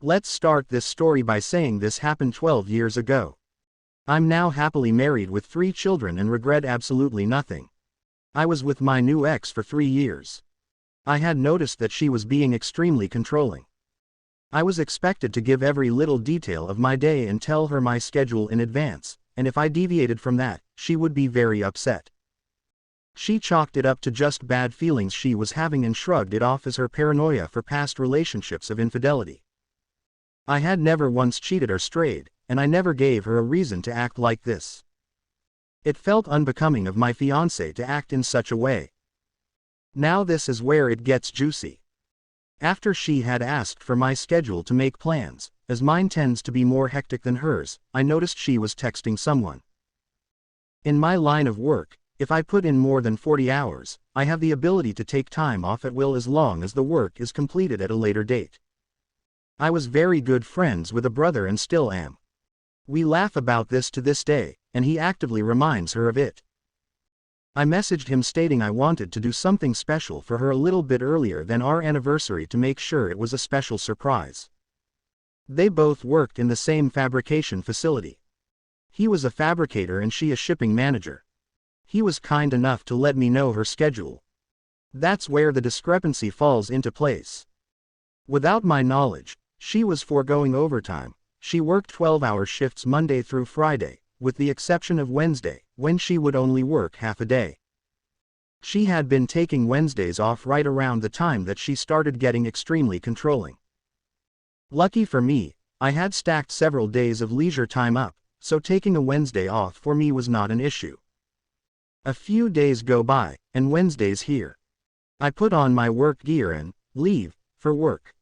Let's start this story by saying this happened 12 years ago. I'm now happily married with 3 children and regret absolutely nothing. I was with my new ex for 3 years. I had noticed that she was being extremely controlling. I was expected to give every little detail of my day and tell her my schedule in advance, and if I deviated from that, she would be very upset. She chalked it up to just bad feelings she was having and shrugged it off as her paranoia for past relationships of infidelity. I had never once cheated or strayed, and I never gave her a reason to act like this. It felt unbecoming of my fiancé to act in such a way. Now this is where it gets juicy. After she had asked for my schedule to make plans, as mine tends to be more hectic than hers, I noticed she was texting someone. In my line of work, if I put in more than 40 hours, I have the ability to take time off at will as long as the work is completed at a later date. I was very good friends with a brother and still am. We laugh about this to this day, and he actively reminds her of it. I messaged him stating I wanted to do something special for her a little bit earlier than our anniversary to make sure it was a special surprise. They both worked in the same fabrication facility. He was a fabricator and she a shipping manager. He was kind enough to let me know her schedule. That's where the discrepancy falls into place. Without my knowledge, she was foregoing overtime. She worked 12-hour shifts Monday through Friday, with the exception of Wednesday, when she would only work half a day. She had been taking Wednesdays off right around the time that she started getting extremely controlling. Lucky for me, I had stacked several days of leisure time up, so taking a Wednesday off for me was not an issue. A few days go by, and Wednesday's here. I put on my work gear and leave for work.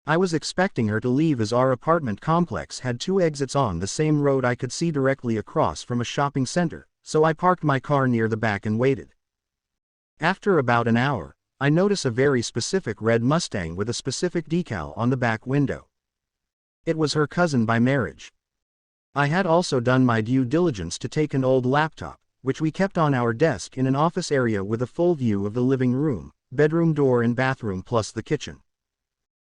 I was expecting her to leave as our apartment complex had 2 exits on the same road I could see directly across from a shopping center, so I parked my car near the back and waited. After about an hour, I notice a very specific red Mustang with a specific decal on the back window. It was her cousin by marriage. I had also done my due diligence to take an old laptop, which we kept on our desk in an office area with a full view of the living room, bedroom door and bathroom plus the kitchen.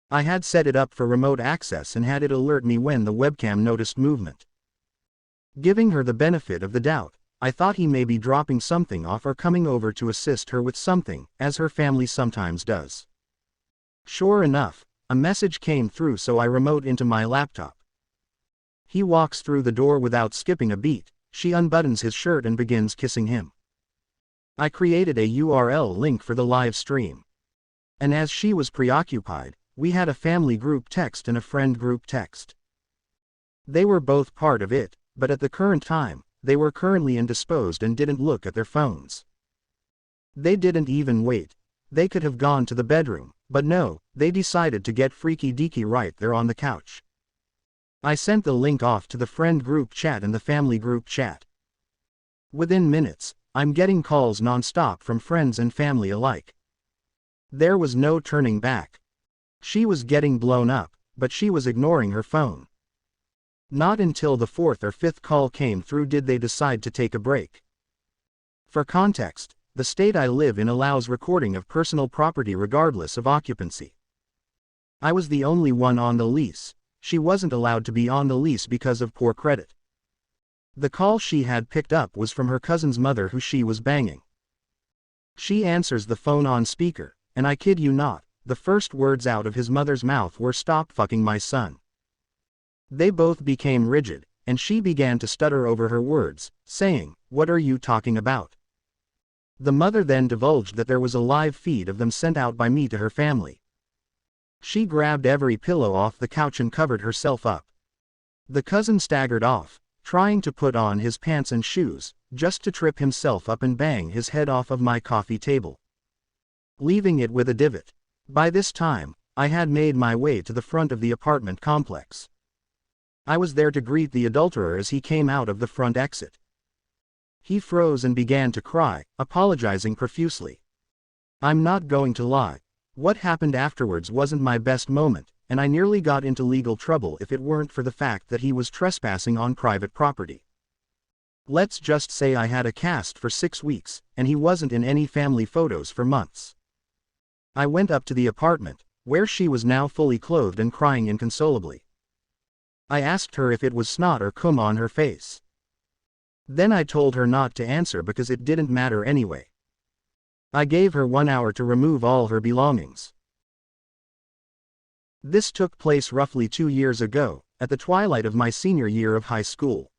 I had set it up for remote access and had it alert me when the webcam noticed movement. Giving her the benefit of the doubt, I thought he may be dropping something off or coming over to assist her with something, as her family sometimes does. Sure enough, a message came through, so I remote into my laptop. He walks through the door without skipping a beat. She unbuttons his shirt and begins kissing him. I created a URL link for the live stream. And as she was preoccupied, we had a family group text and a friend group text. They were both part of it, but at the current time, they were currently indisposed and didn't look at their phones. They didn't even wait. They could have gone to the bedroom, but no, they decided to get freaky deaky right there on the couch. I sent the link off to the friend group chat and the family group chat. Within minutes, I'm getting calls non-stop from friends and family alike. There was no turning back. She was getting blown up, but she was ignoring her phone. Not until the 4th or 5th call came through did they decide to take a break. For context, the state I live in allows recording of personal property regardless of occupancy. I was the only one on the lease. She wasn't allowed to be on the lease because of poor credit. The call she had picked up was from her cousin's mother who she was banging. She answers the phone on speaker, and I kid you not, the first words out of his mother's mouth were "Stop fucking my son." They both became rigid, and she began to stutter over her words, saying, "What are you talking about?" The mother then divulged that there was a live feed of them sent out by me to her family. She grabbed every pillow off the couch and covered herself up. The cousin staggered off, trying to put on his pants and shoes, just to trip himself up and bang his head off of my coffee table, leaving it with a divot. By this time, I had made my way to the front of the apartment complex. I was there to greet the adulterer as he came out of the front exit. He froze and began to cry, apologizing profusely. I'm not going to lie. What happened afterwards wasn't my best moment, and I nearly got into legal trouble if it weren't for the fact that he was trespassing on private property. Let's just say I had a cast for 6 weeks, and he wasn't in any family photos for months. I went up to the apartment, where she was now fully clothed and crying inconsolably. I asked her if it was snot or cum on her face. Then I told her not to answer because it didn't matter anyway. I gave her 1 hour to remove all her belongings. This took place roughly 2 years ago, at the twilight of my senior year of high school.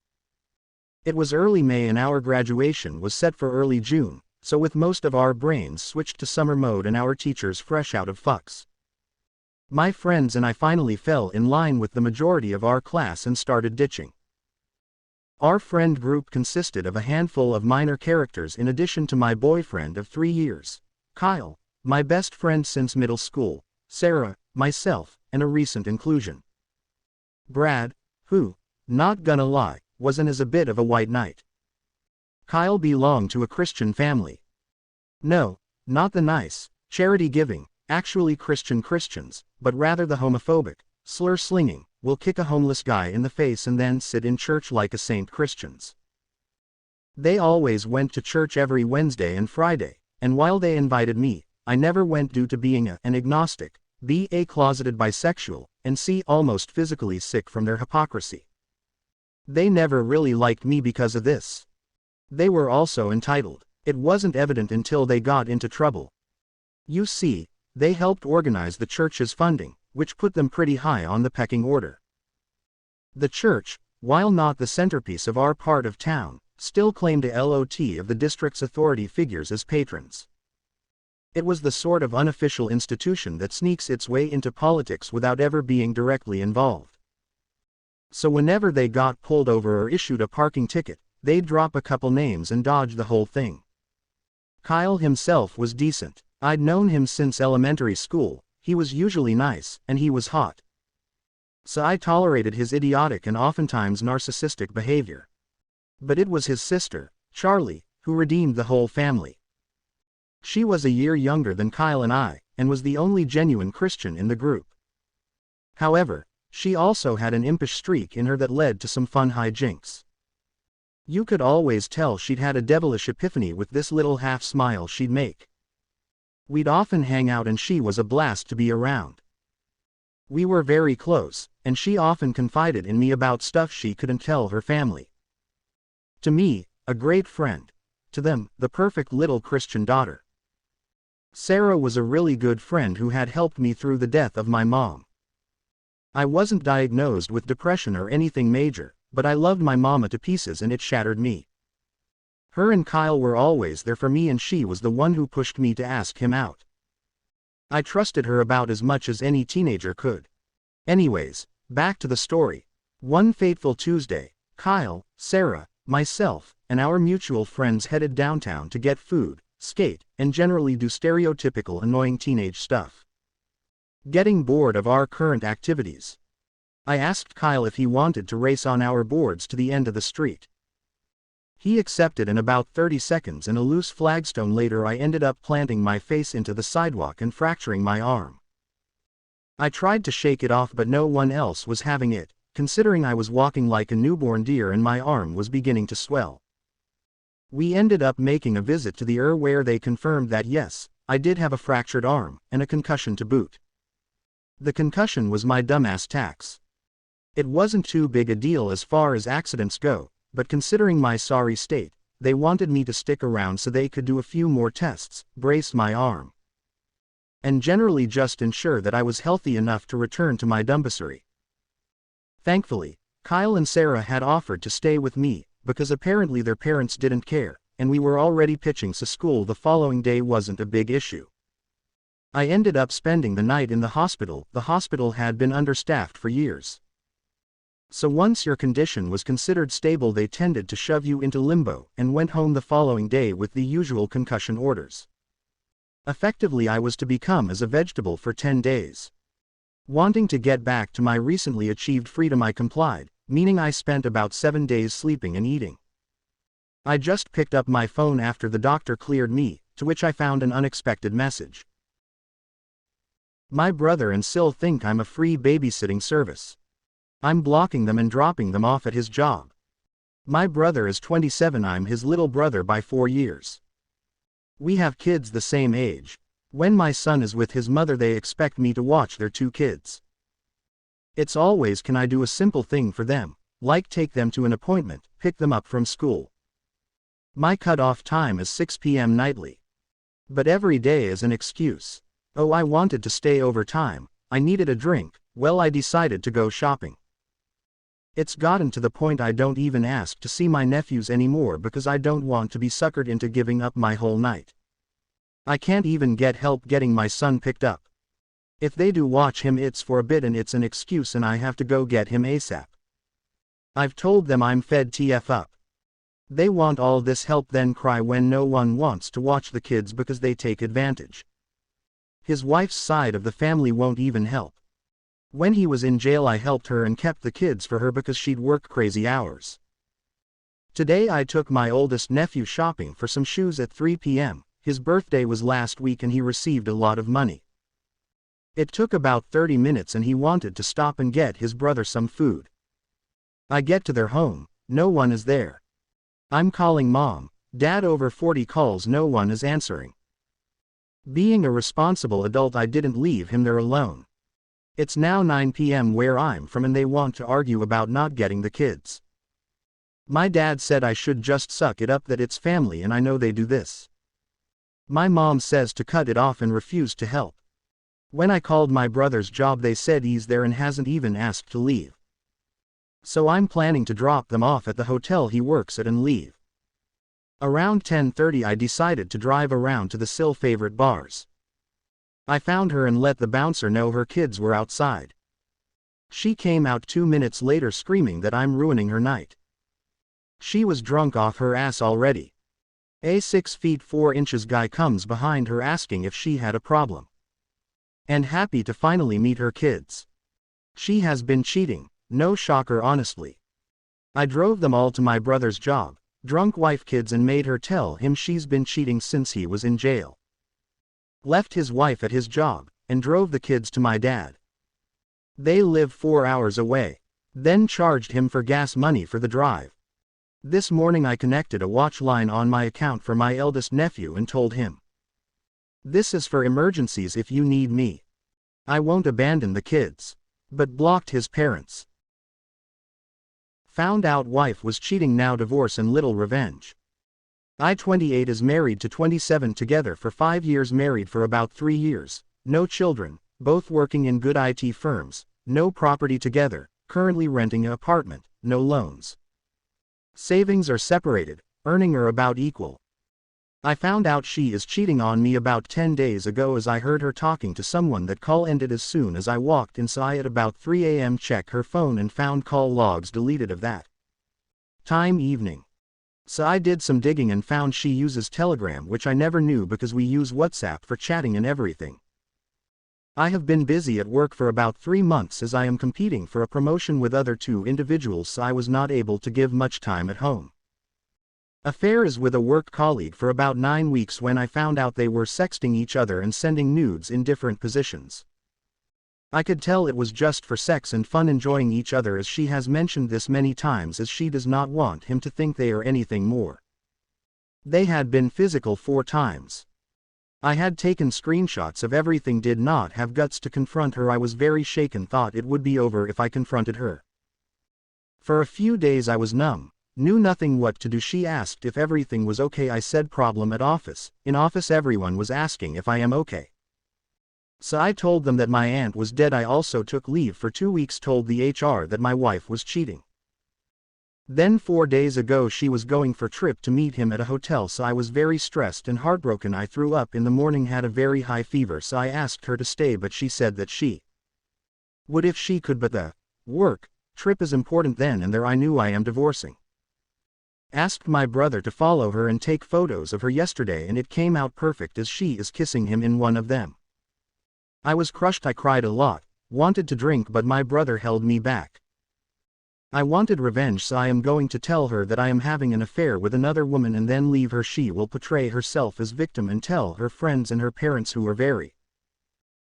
It was early May and our graduation was set for early June, so with most of our brains switched to summer mode and our teachers fresh out of fucks, my friends and I finally fell in line with the majority of our class and started ditching. Our friend group consisted of a handful of minor characters in addition to my boyfriend of 3 years, Kyle, my best friend since middle school, Sarah, myself, and a recent inclusion, Brad, who, not gonna lie, wasn't as a bit of a white knight. Kyle belonged to a Christian family. No, not the nice, charity-giving, actually Christian Christians, but rather the homophobic, slur-slinging, will kick a homeless guy in the face and then sit in church like a saint Christians. They always went to church every Wednesday and Friday, and while they invited me, I never went due to being an agnostic, B a closeted bisexual, and C almost physically sick from their hypocrisy. They never really liked me because of this. They were also entitled. It wasn't evident until they got into trouble. You see, they helped organize the church's funding, which put them pretty high on the pecking order. The church, while not the centerpiece of our part of town, still claimed a lot of the district's authority figures as patrons. It was the sort of unofficial institution that sneaks its way into politics without ever being directly involved. So whenever they got pulled over or issued a parking ticket, they'd drop a couple names and dodge the whole thing. Kyle himself was decent. I'd known him since elementary school, he was usually nice, and he was hot. So I tolerated his idiotic and oftentimes narcissistic behavior. But it was his sister, Charlie, who redeemed the whole family. She was a year younger than Kyle and I, and was the only genuine Christian in the group. However, she also had an impish streak in her that led to some fun hijinks. You could always tell she'd had a devilish epiphany with this little half smile she'd make. We'd often hang out and she was a blast to be around. We were very close, and she often confided in me about stuff she couldn't tell her family. To me, a great friend. To them, the perfect little Christian daughter. Sarah was a really good friend who had helped me through the death of my mom. I wasn't diagnosed with depression or anything major, but I loved my mama to pieces and it shattered me. Her and Kyle were always there for me and she was the one who pushed me to ask him out. I trusted her about as much as any teenager could. Anyways, back to the story. One fateful Tuesday, Kyle, Sarah, myself, and our mutual friends headed downtown to get food, skate, and generally do stereotypical annoying teenage stuff. Getting bored of our current activities, I asked Kyle if he wanted to race on our boards to the end of the street. He accepted, and about 30 seconds and a loose flagstone later I ended up planting my face into the sidewalk and fracturing my arm. I tried to shake it off but no one else was having it, considering I was walking like a newborn deer and my arm was beginning to swell. We ended up making a visit to the where they confirmed that yes, I did have a fractured arm, and a concussion to boot. The concussion was my dumbass tax. It wasn't too big a deal as far as accidents go, but considering my sorry state, they wanted me to stick around so they could do a few more tests, brace my arm, and generally just ensure that I was healthy enough to return to my dumbassery. Thankfully, Kyle and Sarah had offered to stay with me, because apparently their parents didn't care, and we were already pitching so school the following day wasn't a big issue. I ended up spending the night in the hospital. The hospital had been understaffed for years. So once your condition was considered stable they tended to shove you into limbo and went home the following day with the usual concussion orders. Effectively I was to become as a vegetable for 10 days. Wanting to get back to my recently achieved freedom I complied, meaning I spent about 7 days sleeping and eating. I just picked up my phone after the doctor cleared me, to which I found an unexpected message. My brother and Sil think I'm a free babysitting service. I'm blocking them and dropping them off at his job. My brother is 27, I'm his little brother by 4 years. We have kids the same age. When my son is with his mother they expect me to watch their 2 kids. It's always can I do a simple thing for them, like take them to an appointment, pick them up from school. My cut-off time is 6 p.m. nightly. But every day is an excuse. Oh, I wanted to stay over time, I needed a drink, well I decided to go shopping. It's gotten to the point I don't even ask to see my nephews anymore because I don't want to be suckered into giving up my whole night. I can't even get help getting my son picked up. If they do watch him it's for a bit and it's an excuse and I have to go get him ASAP. I've told them I'm fed TF up. They want all this help then cry when no one wants to watch the kids because they take advantage. His wife's side of the family won't even help. When he was in jail I helped her and kept the kids for her because she'd work crazy hours. Today I took my oldest nephew shopping for some shoes at 3 p.m. His birthday was last week and he received a lot of money. It took about 30 minutes and he wanted to stop and get his brother some food. I get to their home, no one is there. I'm calling mom, dad over 40 calls no one is answering. Being a responsible adult I didn't leave him there alone. It's now 9 p.m. where I'm from and they want to argue about not getting the kids. My dad said I should just suck it up that it's family and I know they do this. My mom says to cut it off and refused to help. When I called my brother's job they said he's there and hasn't even asked to leave. So I'm planning to drop them off at the hotel he works at and leave. Around 10:30 I decided to drive around to the Sill favorite bars. I found her and let the bouncer know her kids were outside. She came out 2 minutes later screaming that I'm ruining her night. She was drunk off her ass already. A 6 feet 4 inches guy comes behind her asking if she had a problem. And happy to finally meet her kids. She has been cheating, no shocker honestly. I drove them all to my brother's job, drunk wife kids and made her tell him she's been cheating since he was in jail. Left his wife at his job, and drove the kids to my dad. They live 4 hours away. Then charged him for gas money for the drive. This morning I connected a watch line on my account for my eldest nephew and told him, "This is for emergencies if you need me. I won't abandon the kids." But blocked his parents. Found out wife was cheating now divorce and little revenge. I 28 is married to 27 together for 5 years married for about 3 years, no children, both working in good IT firms, no property together, currently renting an apartment, no loans. Savings are separated, earning are about equal. I found out she is cheating on me about 10 days ago as I heard her talking to someone. That call ended as soon as I walked inside at about 3 a.m. Check her phone and found call logs deleted of that time evening. So I did some digging and found she uses Telegram, which I never knew because we use WhatsApp for chatting and everything. I have been busy at work for about 3 months as I am competing for a promotion with other 2 individuals, so I was not able to give much time at home. Affair is with a work colleague for about 9 weeks when I found out they were sexting each other and sending nudes in different positions. I could tell it was just for sex and fun, enjoying each other, as she has mentioned this many times, as she does not want him to think they are anything more. They had been physical 4 times. I had taken screenshots of everything, did not have guts to confront her. I was very shaken, thought it would be over if I confronted her. For a few days I was numb. Knew nothing what to do. She asked if everything was okay. I said problem at office. In office everyone was asking if I am okay. So I told them that my aunt was dead. I also took leave for 2 weeks, told the HR that my wife was cheating. Then 4 days ago she was going for trip to meet him at a hotel, so I was very stressed and heartbroken. I threw up in the morning, had a very high fever, so I asked her to stay, but she said that she would if she could, but the work trip is important then and there. I knew I am divorcing. Asked my brother to follow her and take photos of her yesterday, and it came out perfect as she is kissing him in one of them. I was crushed. I cried a lot, wanted to drink, but my brother held me back. I wanted revenge, so I am going to tell her that I am having an affair with another woman and then leave her. She will portray herself as victim and tell her friends and her parents, who are very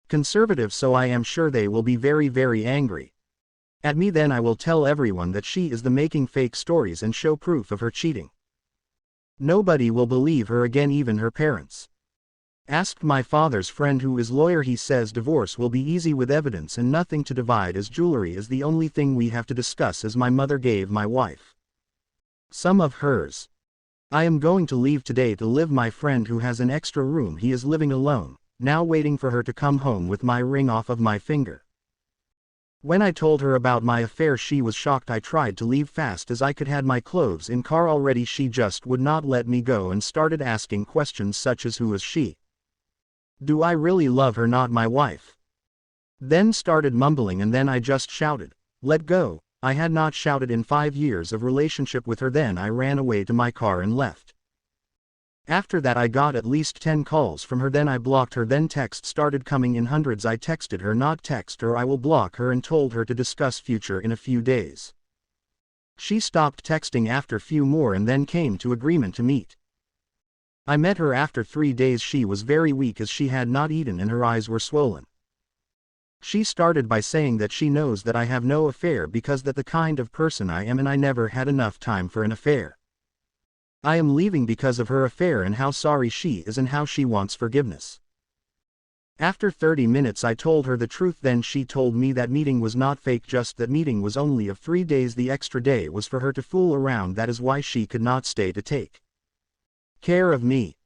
conservative, so I am sure they will be very, very angry at me. Then I will tell everyone that she is the making fake stories and show proof of her cheating. Nobody will believe her again, even her parents. Asked my father's friend who is lawyer, he says divorce will be easy with evidence and nothing to divide, as jewelry is the only thing we have to discuss, as my mother gave my wife some of hers. I am going to leave today to live. My friend who has an extra room, he is living alone, now waiting for her to come home with my ring off of my finger. When I told her about my affair, she was shocked. I tried to leave fast as I could, had my clothes in car already. She just would not let me go and started asking questions such as who is she? Do I really love her, not my wife? Then started mumbling, and then I just shouted, let go. I had not shouted in 5 years of relationship with her. Then I ran away to my car and left. After that I got at least 10 calls from her, then I blocked her. Then texts started coming in hundreds. I texted her, not text her, I will block her, and told her to discuss future in a few days. She stopped texting after few more and then came to agreement to meet. I met her after 3 days. She was very weak as she had not eaten and her eyes were swollen. She started by saying that she knows that I have no affair because that the kind of person I am and I never had enough time for an affair. I am leaving because of her affair and how sorry she is and how she wants forgiveness. After 30 minutes I told her the truth. Then she told me that meeting was not fake, just that meeting was only of 3 days. The extra day was for her to fool around, that is why she could not stay to take care of me.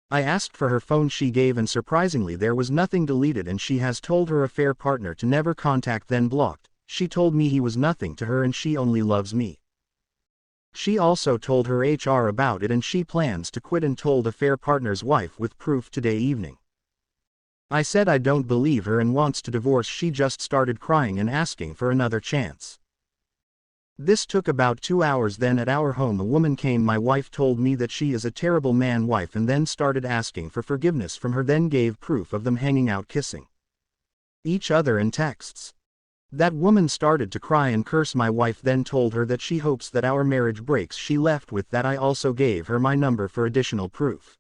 I asked for her phone, she gave, and surprisingly there was nothing deleted, and she has told her affair partner to never contact, then blocked. She told me he was nothing to her and she only loves me. She also told her HR about it and she plans to quit, and told affair partner's wife with proof today evening. I said I don't believe her and wants to divorce. She just started crying and asking for another chance. This took about 2 hours. Then at our home a woman came. My wife told me that she is a terrible man wife and then started asking for forgiveness from her, then gave proof of them hanging out kissing each other in texts. That woman started to cry and curse my wife, then told her that she hopes that our marriage breaks. She left with that. I also gave her my number for additional proof.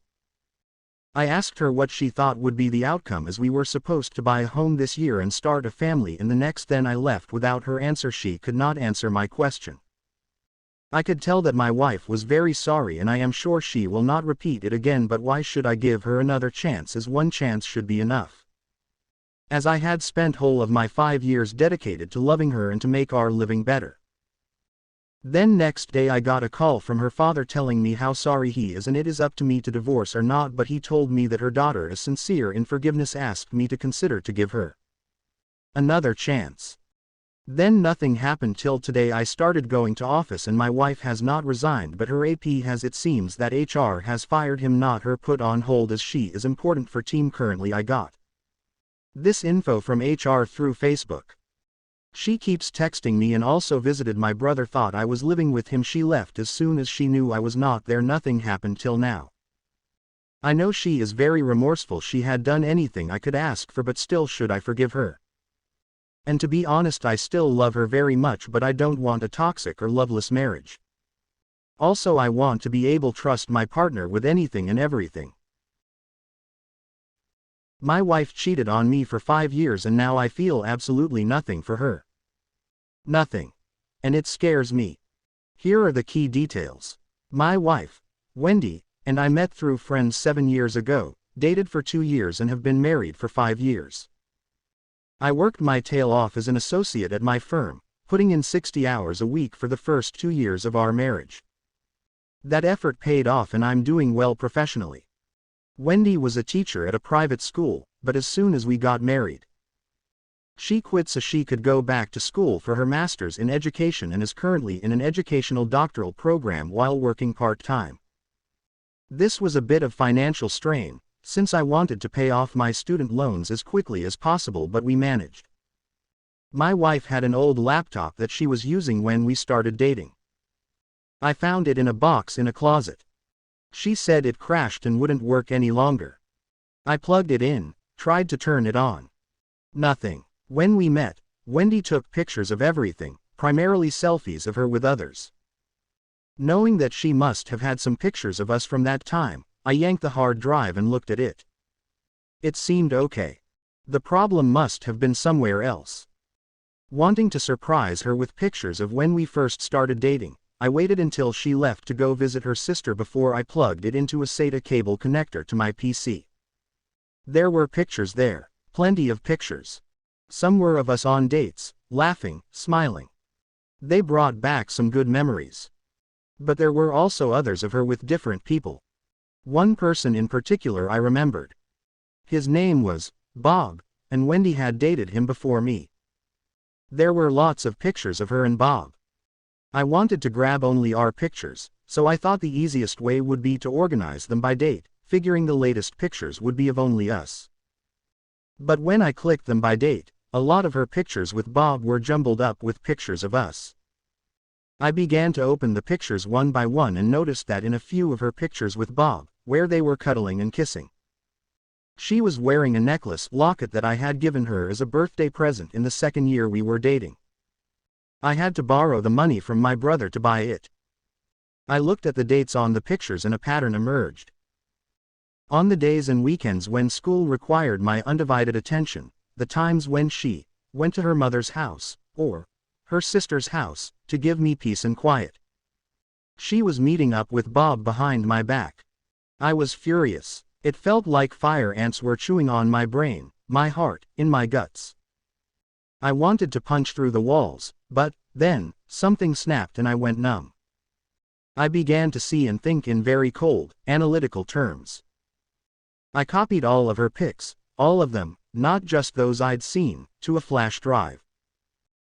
I asked her what she thought would be the outcome, as we were supposed to buy a home this year and start a family in the next. Then I left without her answer. She could not answer my question. I could tell that my wife was very sorry and I am sure she will not repeat it again, but why should I give her another chance, as one chance should be enough? As I had spent whole of my 5 years dedicated to loving her and to make our living better. Then next day I got a call from her father telling me how sorry he is and it is up to me to divorce or not, but he told me that her daughter is sincere in forgiveness, asked me to consider to give her another chance. Then nothing happened till today. I started going to office and my wife has not resigned, but her AP has. It seems that HR has fired him, not her, put on hold, as she is important for team currently. I got this info from HR through Facebook. She keeps texting me and also visited my brother, thought I was living with him. She left as soon as she knew I was not there. Nothing happened till now. I know she is very remorseful. She had done anything I could ask for, but still, should I forgive her? And to be honest, I still love her very much, but I don't want a toxic or loveless marriage. Also, I want to be able to trust my partner with anything and everything. My wife cheated on me for 5 years and now I feel absolutely nothing for her. Nothing. And it scares me. Here are the key details. My wife, Wendy, and I met through friends 7 years ago, dated for 2 years and have been married for 5 years. I worked my tail off as an associate at my firm, putting in 60 hours a week for the first 2 years of our marriage. That effort paid off and I'm doing well professionally. Wendy was a teacher at a private school, but as soon as we got married, she quit so she could go back to school for her master's in education and is currently in an educational doctoral program while working part-time. This was a bit of financial strain, since I wanted to pay off my student loans as quickly as possible, but we managed. My wife had an old laptop that she was using when we started dating. I found it in a box in a closet. She said it crashed and wouldn't work any longer. I plugged it in, tried to turn it on. Nothing. When we met, Wendy took pictures of everything, primarily selfies of her with others. Knowing that she must have had some pictures of us from that time, I yanked the hard drive and looked at it. It seemed okay. The problem must have been somewhere else. Wanting to surprise her with pictures of when we first started dating, I waited until she left to go visit her sister before I plugged it into a SATA cable connector to my PC. There were pictures there. Plenty of pictures. Some were of us on dates, laughing, smiling. They brought back some good memories. But there were also others of her with different people. One person in particular I remembered. His name was Bob, and Wendy had dated him before me. There were lots of pictures of her and Bob. I wanted to grab only our pictures, so I thought the easiest way would be to organize them by date, figuring the latest pictures would be of only us. But when I clicked them by date, a lot of her pictures with Bob were jumbled up with pictures of us. I began to open the pictures one by one and noticed that in a few of her pictures with Bob, where they were cuddling and kissing, she was wearing a necklace locket that I had given her as a birthday present in the second year we were dating. I had to borrow the money from my brother to buy it. I looked at the dates on the pictures and a pattern emerged. On the days and weekends when school required my undivided attention, the times when she went to her mother's house, or her sister's house, to give me peace and quiet, she was meeting up with Bob behind my back. I was furious. It felt like fire ants were chewing on my brain, my heart, in my guts. I wanted to punch through the walls, but then something snapped and I went numb. I began to see and think in very cold, analytical terms. I copied all of her pics, all of them, not just those I'd seen, to a flash drive.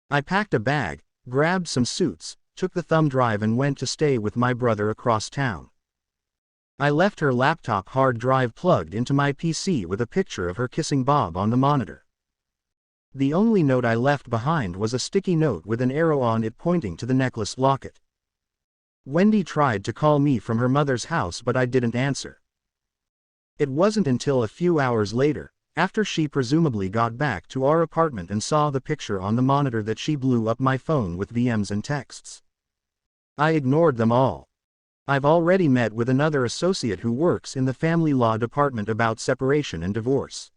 I packed a bag, grabbed some suits, took the thumb drive and went to stay with my brother across town. I left her laptop hard drive plugged into my PC with a picture of her kissing Bob on the monitor. The only note I left behind was a sticky note with an arrow on it pointing to the necklace locket. Wendy tried to call me from her mother's house but I didn't answer. It wasn't until a few hours later, after she presumably got back to our apartment and saw the picture on the monitor, that she blew up my phone with VMs and texts. I ignored them all. I've already met with another associate who works in the family law department about separation and divorce.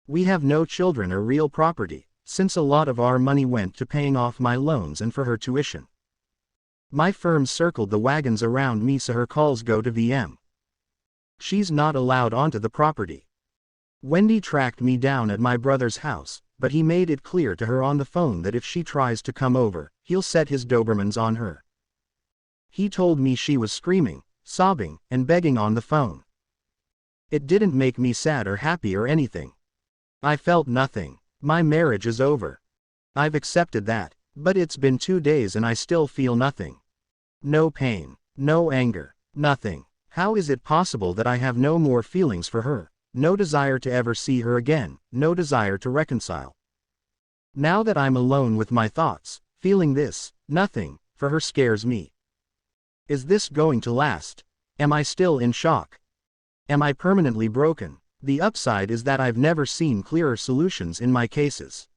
We have no children or real property, since a lot of our money went to paying off my loans and for her tuition. My firm circled the wagons around me so her calls go to VM. She's not allowed onto the property. Wendy tracked me down at my brother's house, but he made it clear to her on the phone that if she tries to come over, he'll set his Dobermans on her. He told me she was screaming, sobbing, and begging on the phone. It didn't make me sad or happy or anything. I felt nothing. My marriage is over. I've accepted that, but it's been 2 days and I still feel nothing. No pain, no anger, nothing. How is it possible that I have no more feelings for her, no desire to ever see her again, no desire to reconcile? Now that I'm alone with my thoughts, feeling this, nothing, for her scares me. Is this going to last? Am I still in shock? Am I permanently broken? The upside is that I've never seen clearer solutions in my cases.